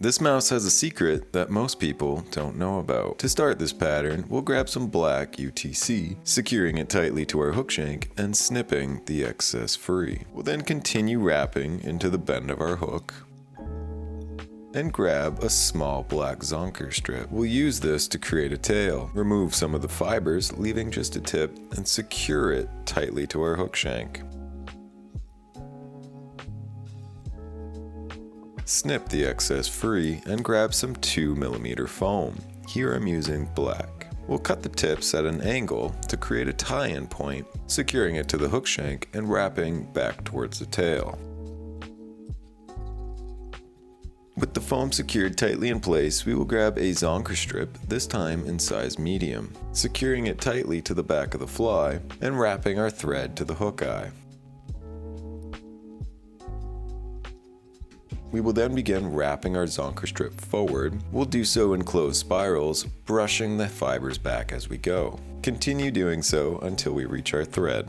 This mouse has a secret that most people don't know about. To start this pattern, we'll grab some black UTC, securing it tightly to our hook shank and snipping the excess free. We'll then continue wrapping into the bend of our hook and grab a small black Zonker strip. We'll use this to create a tail. Remove some of the fibers, leaving just a tip, and secure it tightly to our hook shank. Snip the excess free and grab some 2mm foam. Here I'm using black. We'll cut the tips at an angle to create a tie-in point, securing it to the hook shank and wrapping back towards the tail. With the foam secured tightly in place, we will grab a Zonker strip, this time in size medium, securing it tightly to the back of the fly and wrapping our thread to the hook eye. We will then begin wrapping our Zonker strip forward. We'll do so in closed spirals, brushing the fibers back as we go. Continue doing so until we reach our thread.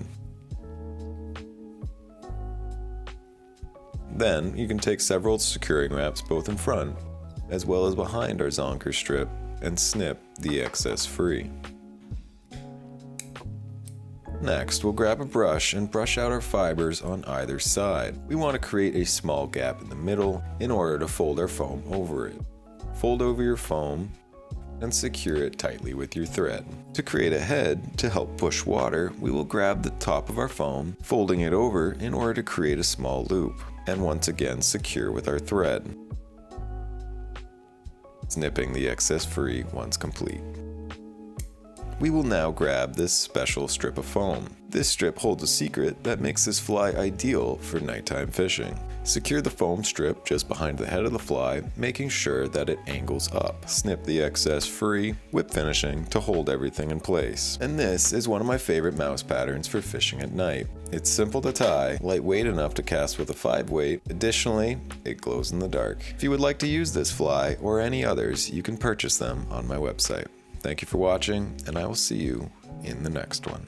Then you can take several securing wraps both in front as well as behind our Zonker strip and snip the excess free. Next, we'll grab a brush and brush out our fibers on either side. We want to create a small gap in the middle in order to fold our foam over it. Fold over your foam and secure it tightly with your thread. To create a head to help push water, we will grab the top of our foam, folding it over in order to create a small loop, and once again secure with our thread, snipping the excess free once complete. We will now grab this special strip of foam. This strip holds a secret that makes this fly ideal for nighttime fishing. Secure the foam strip just behind the head of the fly, making sure that it angles up. Snip the excess free, whip finishing to hold everything in place. And this is one of my favorite mouse patterns for fishing at night. It's simple to tie, lightweight enough to cast with a 5-weight. Additionally, it glows in the dark. If you would like to use this fly or any others, you can purchase them on my website. Thank you for watching, and I will see you in the next one.